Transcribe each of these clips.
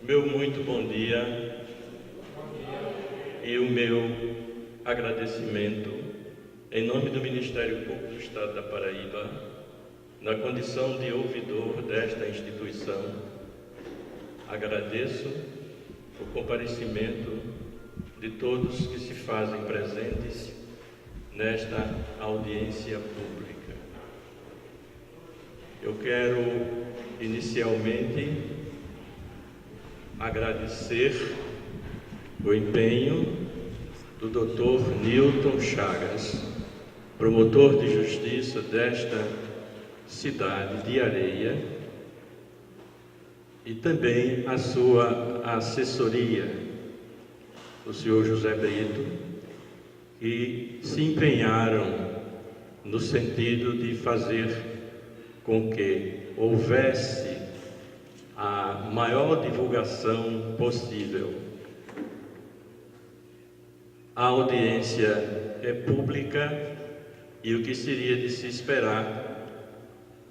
Meu muito bom dia e o meu agradecimento em nome do Ministério Público do Estado da Paraíba, na condição de ouvidor desta instituição. Agradeço o comparecimento de todos que se fazem presentes nesta audiência pública. Eu quero inicialmente agradecer o empenho do Dr. Nilton Chagas, promotor de justiça desta cidade de Areia, e também a sua assessoria, o senhor José Brito, que se empenharam no sentido de fazer com que houvesse a maior divulgação possível. A audiência é pública e o que seria de se esperar,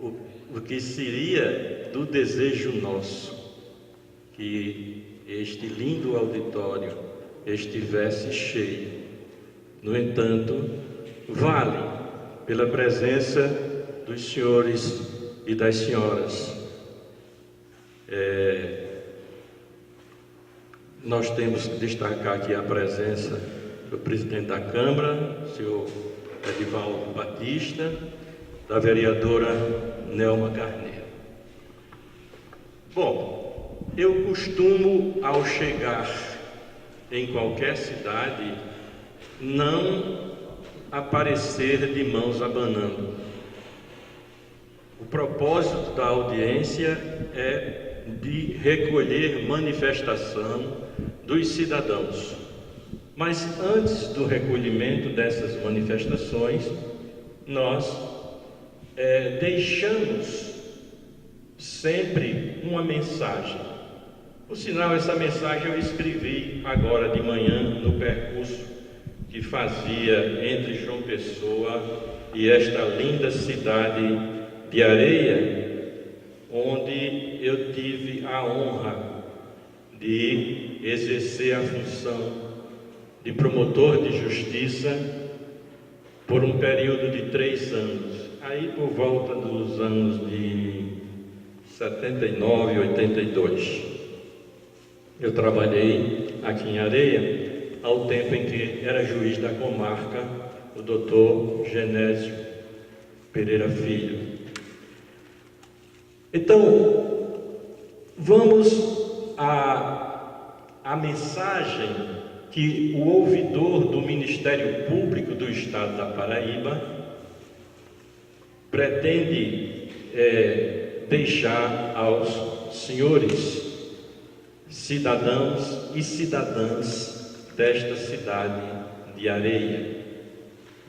o que seria do desejo nosso, que este lindo auditório estivesse cheio. No entanto, vale pela presença dos senhores e das senhoras. Nós temos que destacar aqui a presença do presidente da Câmara, o senhor Edivaldo Batista, da vereadora Nelma Carneiro. Bom, eu costumo, ao chegar em qualquer cidade, não aparecer de mãos abanando. O propósito da audiência é de recolher manifestação dos cidadãos. Mas antes do recolhimento dessas manifestações, nós deixamos sempre uma mensagem. Por sinal, essa mensagem eu escrevi agora de manhã no percurso que fazia entre João Pessoa e esta linda cidade de Areia, onde eu tive a honra de exercer a função de promotor de justiça por um período de 3 anos. Aí por volta dos anos de 79 e 82. Eu trabalhei aqui em Areia ao tempo em que era juiz da comarca o doutor Genésio Pereira Filho. Então, vamos à mensagem que o ouvidor do Ministério Público do Estado da Paraíba pretende deixar aos senhores cidadãos e cidadãs desta cidade de Areia,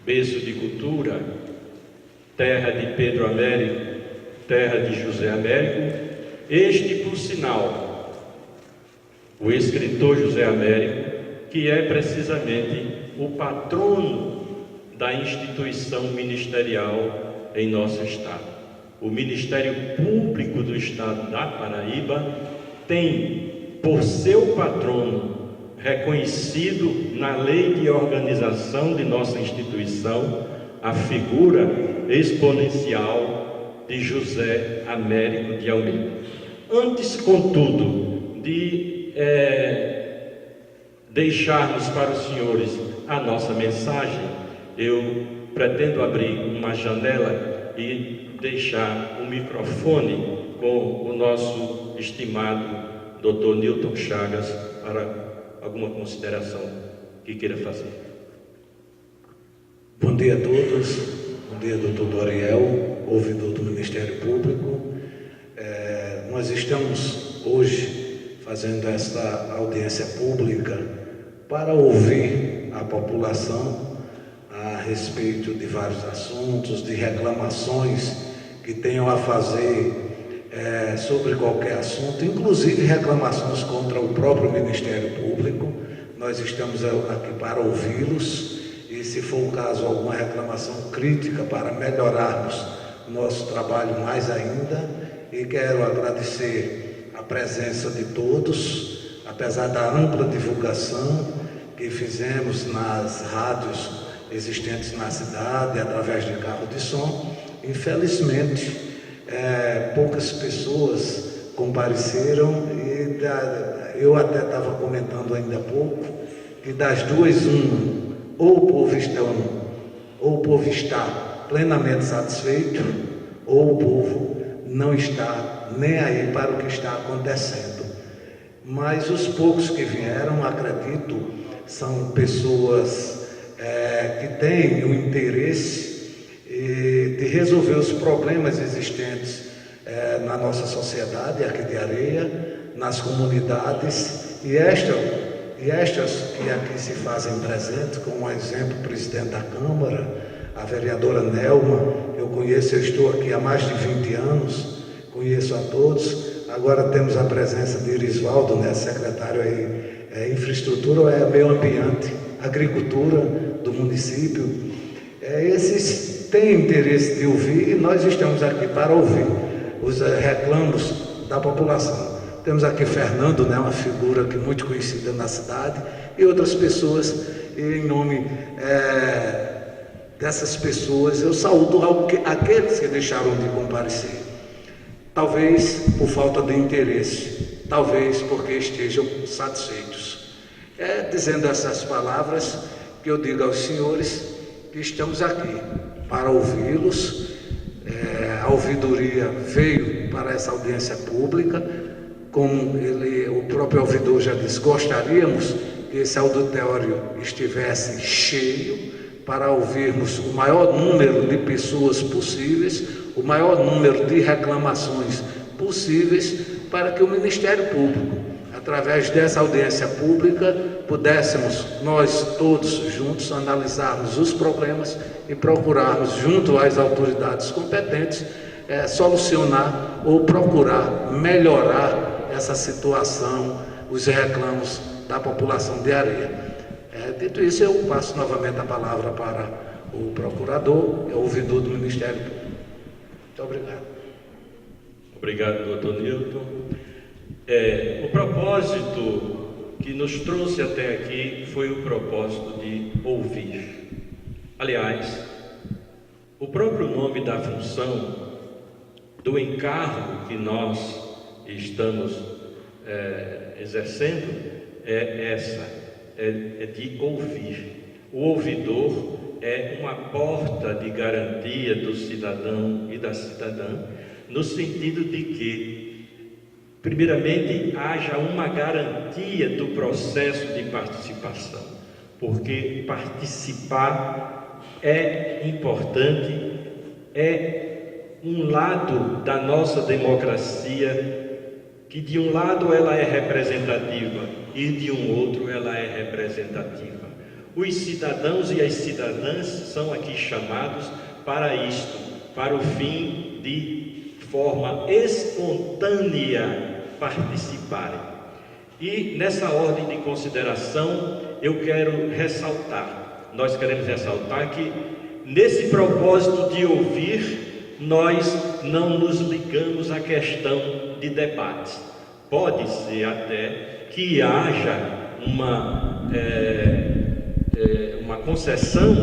berço de cultura, terra de Pedro Américo, terra de José Américo. Este, por sinal, o escritor José Américo, que é precisamente o patrono da instituição ministerial em nosso estado. O Ministério Público do Estado da Paraíba tem por seu patrono, reconhecido na lei de organização de nossa instituição, a figura exponencial de José Américo de Almeida. Antes, contudo, de deixarmos para os senhores a nossa mensagem, eu pretendo abrir uma janela e deixar o microfone com o nosso estimado Dr. Nilton Chagas para alguma consideração que queira fazer. Bom dia a todos, bom dia doutor Doriel, ouvidor do Ministério Público. Nós estamos hoje fazendo esta audiência pública para ouvir a população a respeito de vários assuntos, de reclamações que tenham a fazer sobre qualquer assunto, inclusive reclamações contra o próprio Ministério Público. Nós estamos aqui para ouvi-los e, se for o caso, alguma reclamação crítica para melhorarmos o nosso trabalho mais ainda. E quero agradecer a presença de todos, apesar da ampla divulgação que fizemos nas rádios existentes na cidade, através de carro de som. Infelizmente, poucas pessoas compareceram e eu até estava comentando ainda há pouco que das duas, uma, ou o povo está plenamente satisfeito, ou o povo não está nem aí para o que está acontecendo. Mas os poucos que vieram, acredito, são pessoas que têm o interesse de resolver os problemas existentes na nossa sociedade aqui de Areia, nas comunidades, e estas que aqui se fazem presentes, como exemplo, o presidente da Câmara, a vereadora Nelma. Eu conheço, eu estou aqui há mais de 20 anos, conheço a todos. Agora temos a presença de Irisvaldo, né, secretário aí, infraestrutura ou meio ambiente, agricultura do município. Esses têm interesse de ouvir e nós estamos aqui para ouvir os reclamos da população. Temos aqui Fernando, né, uma figura que muito conhecida na cidade, e outras pessoas. E em nome dessas pessoas, eu saúdo aqueles que deixaram de comparecer. Talvez por falta de interesse, talvez porque estejam satisfeitos. Dizendo essas palavras, que eu digo aos senhores que estamos aqui para ouvi-los. A ouvidoria veio para essa audiência pública. Como o próprio ouvidor já disse, gostaríamos que esse auditório estivesse cheio para ouvirmos o maior número de pessoas possíveis, o maior número de reclamações possíveis, para que o Ministério Público, através dessa audiência pública, pudéssemos nós todos juntos analisarmos os problemas e procurarmos, junto às autoridades competentes, solucionar ou procurar melhorar essa situação, os reclamos da população de Areia. Dito isso, eu passo novamente a palavra para o procurador, ouvidor do Ministério Público. Muito obrigado. Obrigado, doutor Nilton. O propósito que nos trouxe até aqui foi o propósito de ouvir. Aliás, o próprio nome da função, do encargo que nós estamos exercendo, é de ouvir. O ouvidor é uma porta de garantia do cidadão e da cidadã, no sentido de que, primeiramente, haja uma garantia do processo de participação, porque participar é importante, é um lado da nossa democracia, que de um lado ela é representativa e de um outro ela é representativa. Os cidadãos e as cidadãs são aqui chamados para isto, para o fim de forma espontânea participarem. E nessa ordem de consideração eu quero ressaltar, nós queremos ressaltar que nesse propósito de ouvir, nós não nos ligamos à questão de debate. Pode ser até que haja uma concessão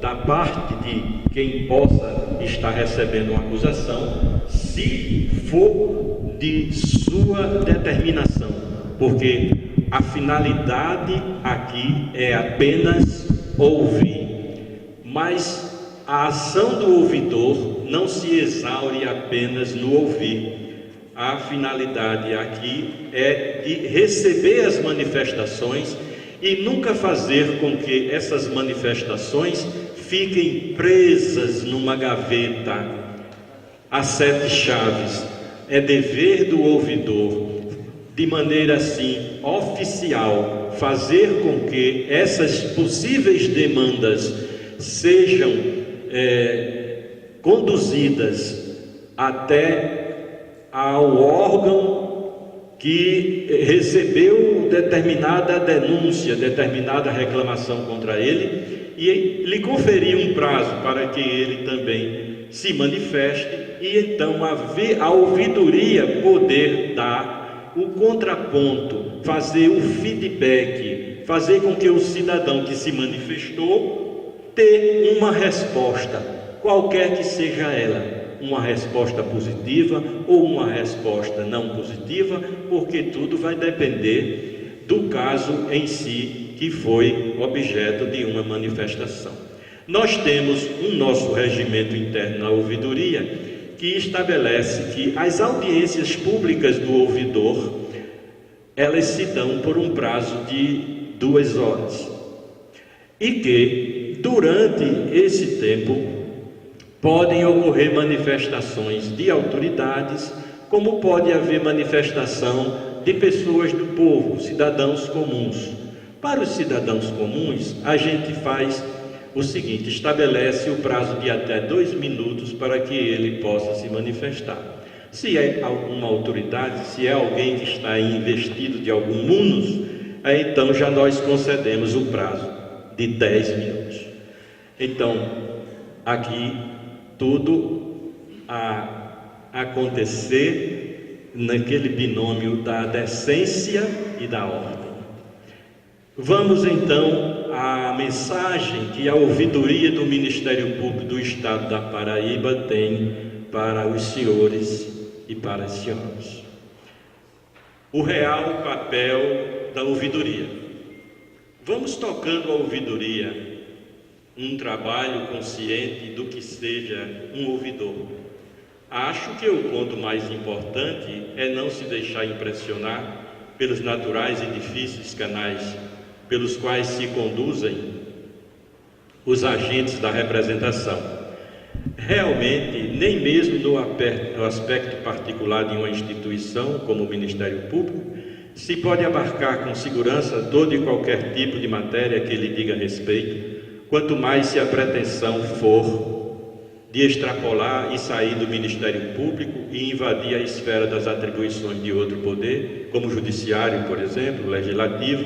da parte de quem possa estar recebendo uma acusação, se for de sua determinação, porque a finalidade aqui é apenas ouvir, mas a ação do ouvidor não se exaure apenas no ouvir. A finalidade aqui é de receber as manifestações e nunca fazer com que essas manifestações fiquem presas numa gaveta a 7 chaves. É dever do ouvidor, de maneira assim oficial, fazer com que essas possíveis demandas sejam conduzidas até ao órgão que recebeu determinada denúncia, determinada reclamação contra ele, e lhe conferir um prazo para que ele também se manifeste, e então a ouvidoria poder dar o contraponto, fazer o feedback, fazer com que o cidadão que se manifestou ter uma resposta, qualquer que seja ela, uma resposta positiva ou uma resposta não positiva, porque tudo vai depender do caso em si que foi objeto de uma manifestação. Nós temos um nosso regimento interno na ouvidoria que estabelece que as audiências públicas do ouvidor, elas se dão por um prazo de 2 horas e que durante esse tempo podem ocorrer manifestações de autoridades, como pode haver manifestação de pessoas do povo, cidadãos comuns. Para os cidadãos comuns, a gente faz o seguinte: estabelece o prazo de até 2 minutos para que ele possa se manifestar. Se é alguma autoridade, se é alguém que está investido de algum munus, então já nós concedemos o prazo de 10 minutos. Então, aqui tudo a acontecer naquele binômio da decência e da ordem. Vamos então à mensagem que a ouvidoria do Ministério Público do Estado da Paraíba tem para os senhores e para as senhoras. O real papel da ouvidoria. Vamos tocando a ouvidoria, um trabalho consciente do que seja um ouvidor. Acho que o ponto mais importante é não se deixar impressionar pelos naturais e difíceis canais pelos quais se conduzem os agentes da representação. Realmente, nem mesmo no aspecto particular de uma instituição como o Ministério Público, se pode abarcar com segurança todo e qualquer tipo de matéria que lhe diga respeito, quanto mais se a pretensão for de extrapolar e sair do Ministério Público e invadir a esfera das atribuições de outro poder, como o judiciário, por exemplo, o legislativo,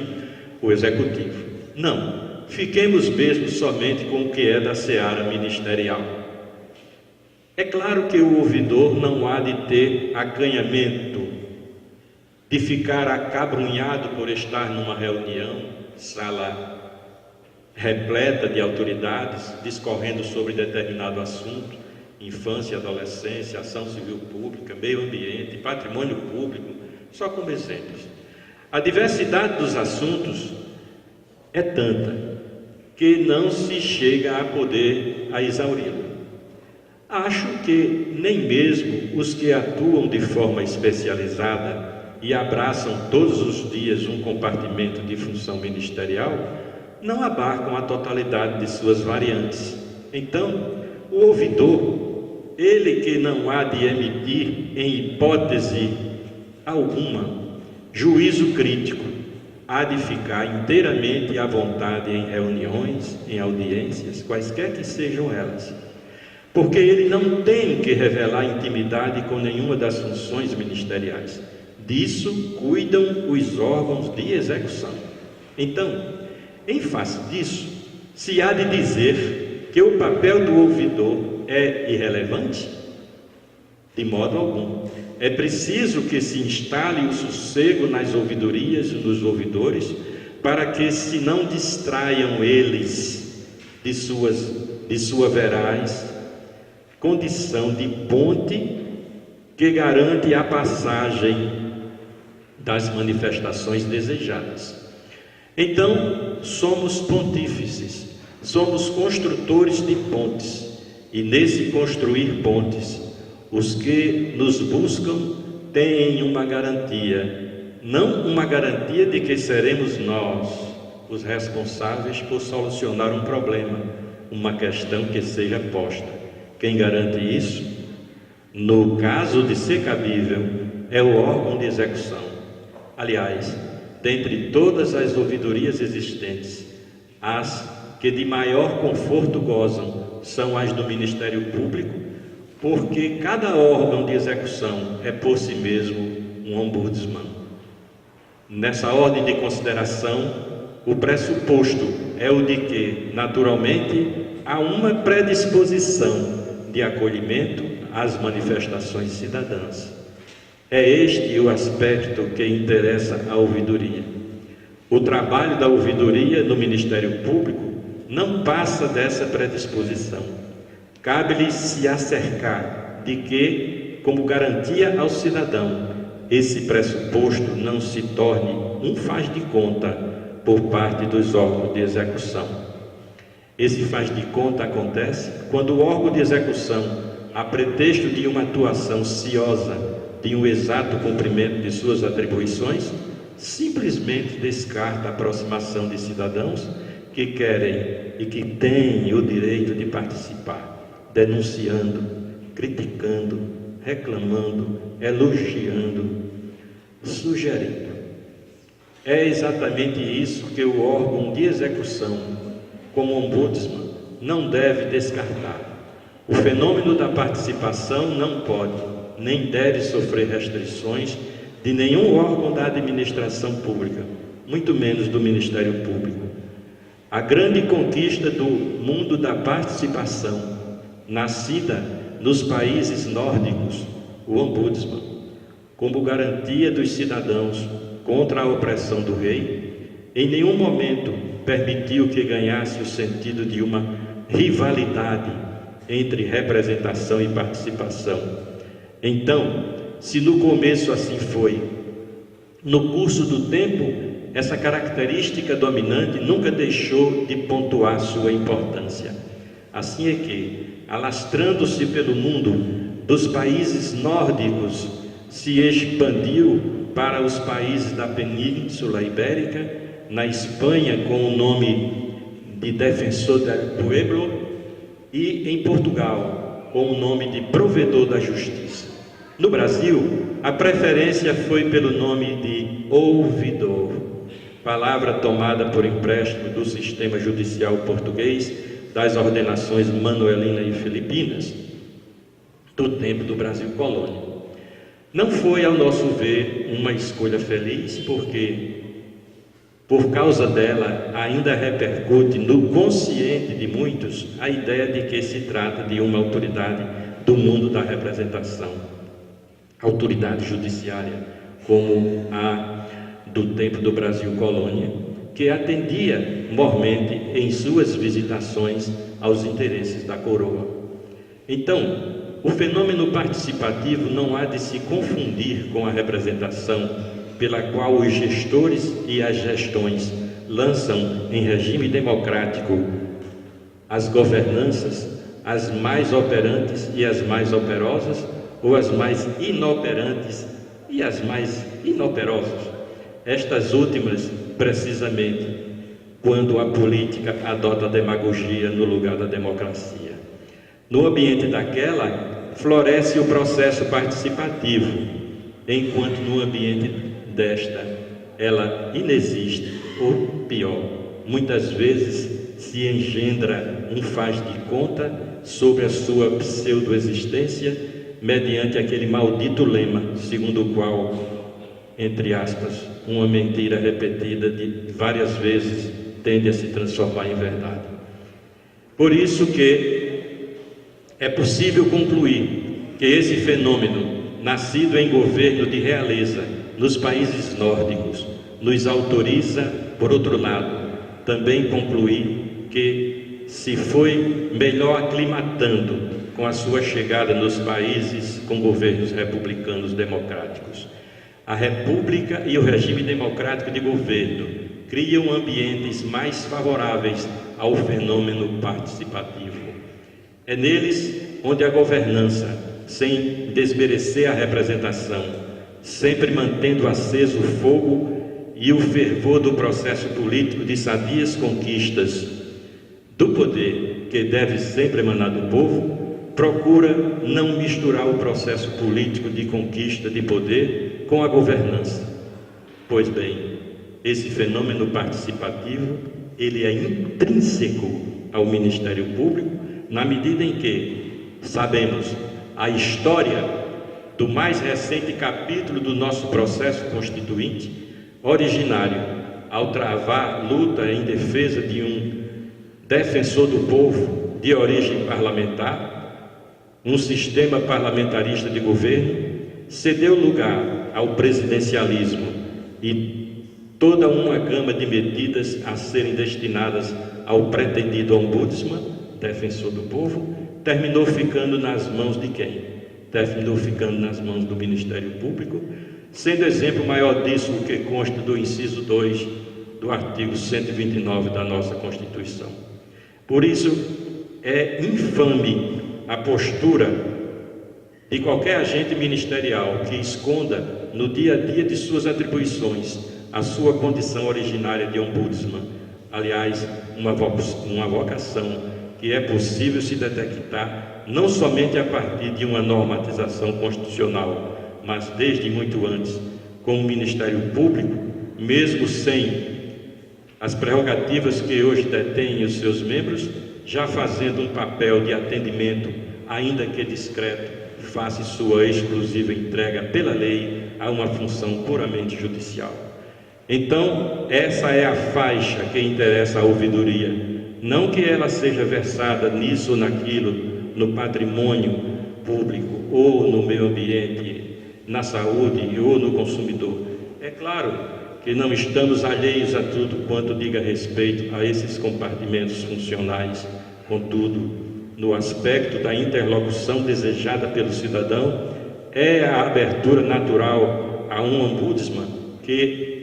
o executivo. Não, fiquemos mesmo somente com o que é da seara ministerial. É claro que o ouvidor não há de ter acanhamento, de ficar acabrunhado por estar numa reunião, sala repleta de autoridades, discorrendo sobre determinado assunto, infância, adolescência, ação civil pública, meio ambiente, patrimônio público, só como exemplos. A diversidade dos assuntos é tanta que não se chega a poder a exauri-lo. Acho que nem mesmo os que atuam de forma especializada e abraçam todos os dias um compartimento de função ministerial não abarcam a totalidade de suas variantes. Então, o ouvidor, ele que não há de emitir em hipótese alguma juízo crítico, há de ficar inteiramente à vontade em reuniões, em audiências, quaisquer que sejam elas, porque ele não tem que revelar intimidade com nenhuma das funções ministeriais. Disso cuidam os órgãos de execução. Então, em face disso, se há de dizer que o papel do ouvidor é irrelevante? De modo algum. É preciso que se instale o sossego nas ouvidorias e nos ouvidores, para que se não distraiam eles de sua veraz condição de ponte que garante a passagem das manifestações desejadas. Então, somos pontífices, somos construtores de pontes, e nesse construir pontes, os que nos buscam têm uma garantia, não uma garantia de que seremos nós os responsáveis por solucionar um problema, uma questão que seja posta. Quem garante isso, no caso de ser cabível, é o órgão de execução. Aliás, dentre todas as ouvidorias existentes, as que de maior conforto gozam são as do Ministério Público, porque cada órgão de execução é por si mesmo um ombudsman. Nessa ordem de consideração, o pressuposto é o de que, naturalmente, há uma predisposição de acolhimento às manifestações cidadãs. É este o aspecto que interessa à ouvidoria. O trabalho da ouvidoria no Ministério Público não passa dessa predisposição. Cabe-lhe se acercar de que, como garantia ao cidadão, esse pressuposto não se torne um faz de conta por parte dos órgãos de execução. Esse faz de conta acontece quando o órgão de execução, a pretexto de uma atuação ciosa, de um exato cumprimento de suas atribuições, simplesmente descarta a aproximação de cidadãos que querem e que têm o direito de participar, denunciando, criticando, reclamando, elogiando, sugerindo. É exatamente isso que o órgão de execução, como ombudsman, não deve descartar. O fenômeno da participação não pode, nem deve sofrer restrições de nenhum órgão da administração pública, muito menos do Ministério Público. A grande conquista do mundo da participação, nascida nos países nórdicos, o ombudsman, como garantia dos cidadãos contra a opressão do rei, em nenhum momento permitiu que ganhasse o sentido de uma rivalidade entre representação e participação. Então, se no começo assim foi, no curso do tempo, essa característica dominante nunca deixou de pontuar sua importância. Assim é que, alastrando-se pelo mundo, dos países nórdicos, se expandiu para os países da Península Ibérica, na Espanha com o nome de Defensor del Pueblo e em Portugal com o nome de Provedor da Justiça. No Brasil, a preferência foi pelo nome de ouvidor, palavra tomada por empréstimo do sistema judicial português das ordenações manuelina e filipinas, do tempo do Brasil colônia. Não foi, ao nosso ver, uma escolha feliz, porque, por causa dela, ainda repercute no consciente de muitos a ideia de que se trata de uma autoridade do mundo da representação, autoridade judiciária, como a do tempo do Brasil colônia, que atendia mormente em suas visitações aos interesses da coroa. Então, o fenômeno participativo não há de se confundir com a representação pela qual os gestores e as gestões lançam em regime democrático as governanças, as mais operantes e as mais operosas, ou as mais inoperantes e as mais inoperosas. Estas últimas, precisamente, quando a política adota a demagogia no lugar da democracia. No ambiente daquela, floresce o processo participativo, enquanto no ambiente desta, ela inexiste, ou pior, muitas vezes se engendra um faz de conta sobre a sua pseudo-existência, mediante aquele maldito lema, segundo o qual, entre aspas, uma mentira repetida de várias vezes tende a se transformar em verdade. Por isso que é possível concluir que esse fenômeno, nascido em governo de realeza nos países nórdicos, nos autoriza, por outro lado, também concluir que se foi melhor aclimatando com a sua chegada nos países com governos republicanos democráticos. A República e o regime democrático de governo criam ambientes mais favoráveis ao fenômeno participativo. É neles onde a governança, sem desmerecer a representação, sempre mantendo aceso o fogo e o fervor do processo político de sadias conquistas do poder, que deve sempre emanar do povo, procura não misturar o processo político de conquista de poder com a governança. Pois bem, esse fenômeno participativo, ele é intrínseco ao Ministério Público, na medida em que sabemos a história do mais recente capítulo do nosso processo constituinte, originário ao travar luta em defesa de um defensor do povo de origem parlamentar, um sistema parlamentarista de governo, cedeu lugar ao presidencialismo e toda uma gama de medidas a serem destinadas ao pretendido ombudsman, defensor do povo, terminou ficando nas mãos de quem? Terminou ficando nas mãos do Ministério Público, sendo exemplo maior disso o que consta do inciso 2 do artigo 129 da nossa Constituição. Por isso, é infame a postura de qualquer agente ministerial que esconda no dia a dia de suas atribuições a sua condição originária de ombudsman. Aliás, uma vocação que é possível se detectar não somente a partir de uma normatização constitucional, mas desde muito antes, com o Ministério Público, mesmo sem as prerrogativas que hoje detêm os seus membros, já fazendo um papel de atendimento, ainda que discreto, face sua exclusiva entrega pela lei a uma função puramente judicial. Então, essa é a faixa que interessa à ouvidoria, não que ela seja versada nisso ou naquilo, no patrimônio público, ou no meio ambiente, na saúde ou no consumidor. É claro que não estamos alheios a tudo quanto diga respeito a esses compartimentos funcionais. Contudo, no aspecto da interlocução desejada pelo cidadão, é a abertura natural a um ombudsman que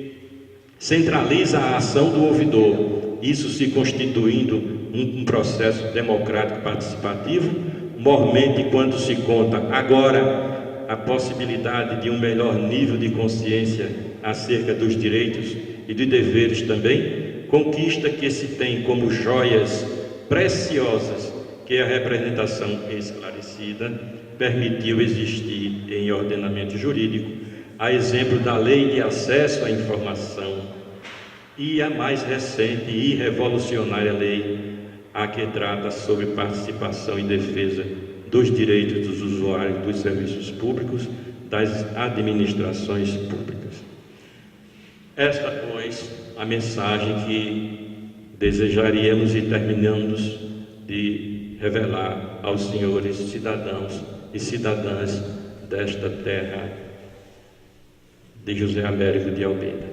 centraliza a ação do ouvidor, isso se constituindo um processo democrático participativo, mormente quando se conta agora a possibilidade de um melhor nível de consciência acerca dos direitos e de deveres também, conquista que se tem como joias preciosas que a representação esclarecida permitiu existir em ordenamento jurídico, a exemplo da Lei de Acesso à Informação e a mais recente e revolucionária lei, a que trata sobre participação e defesa dos direitos dos usuários dos serviços públicos, das administrações públicas. Esta, pois, a mensagem que desejaríamos e terminamos de revelar aos senhores cidadãos e cidadãs desta terra de José Américo de Almeida.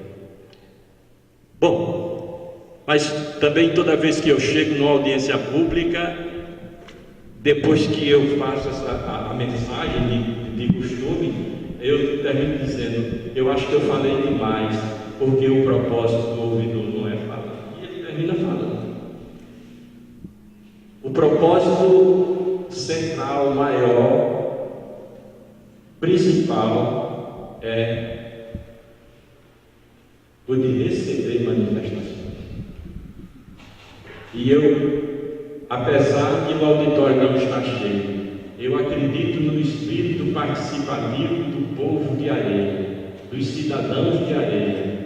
Bom, mas também toda vez que eu chego numa audiência pública, depois que eu faço a mensagem de costume, eu termino dizendo, eu acho que eu falei demais, porque o propósito do ouvidor não é falar. E ele termina falando. O propósito central, maior, principal, é o de receber manifestações. E eu, apesar de o auditório não estar cheio, eu acredito no espírito participativo do povo de Areia, dos cidadãos de Areia,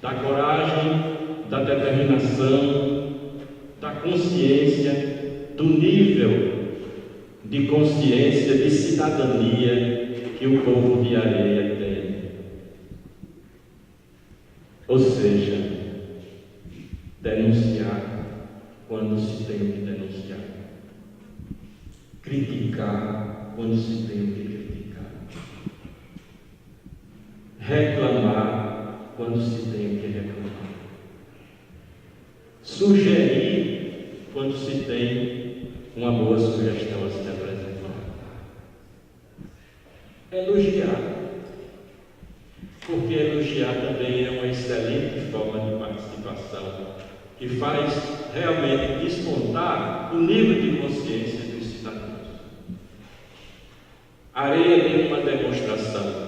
da coragem, da determinação, da consciência, do nível de consciência, de cidadania que o povo de Areia tem. Ou seja, denunciar quando se tem o que denunciar, criticar quando se tem o que criticar, reclamar quando se tem o que reclamar, sugerir quando se tem uma boa sugestão a se apresentar, elogiar, porque elogiar também é uma excelente forma de participação que faz realmente despontar o nível de consciência dos cidadãos. Areia deu uma demonstração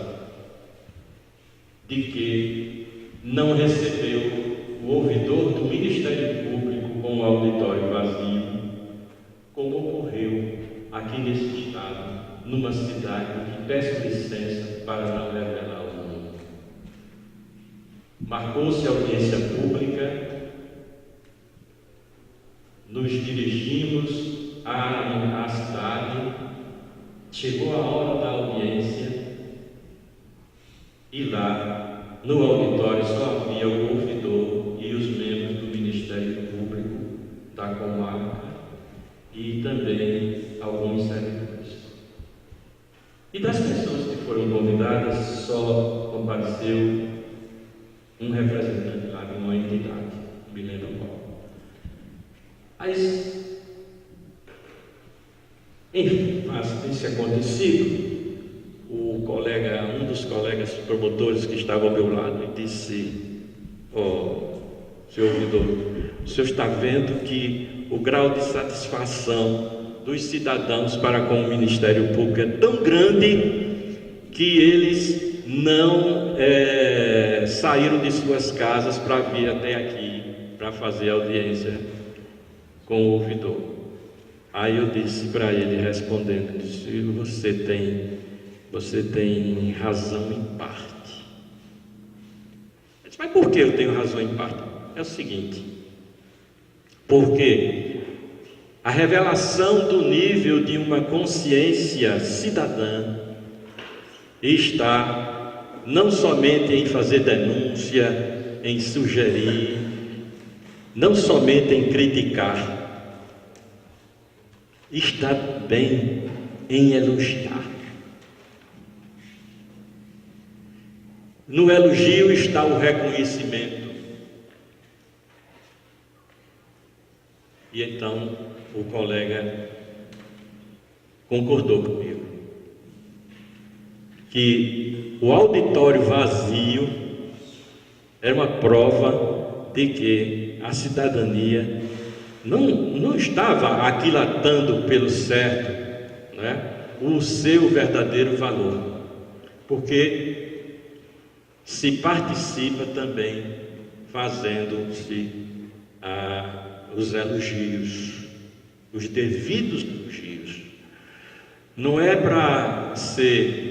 de que não recebeu o ouvidor do Ministério Público com o auditório vazio, como ocorreu aqui nesse estado, numa cidade que peço licença para não revelar o nome. Marcou-se a audiência pública, nos dirigimos à cidade, chegou a hora da audiência e lá, no auditório, só havia o ouvidor e os membros do Ministério Público, da comarca e também alguns servidores. E das pessoas que foram convidadas, só compareceu um representante lá de uma entidade, Milena Paulo. Mas, enfim, desse acontecido, um dos colegas promotores que estava ao meu lado disse: senhor ouvidor, o senhor está vendo que o grau de satisfação dos cidadãos para com o Ministério Público é tão grande que eles não saíram de suas casas para vir até aqui para fazer audiência com o ouvidor. Aí eu disse para ele, respondendo, disse: você tem razão em parte. Eu disse: mas por que eu tenho razão em parte? É o seguinte, porque a revelação do nível de uma consciência cidadã está não somente em fazer denúncia, em sugerir, não somente em criticar, está bem em elogiar. No elogio está o reconhecimento. E então o colega concordou comigo que o auditório vazio era uma prova de que a cidadania não estava aquilatando pelo certo, né, o seu verdadeiro valor, porque se participa também fazendo-se os elogios, os devidos elogios. Não é para ser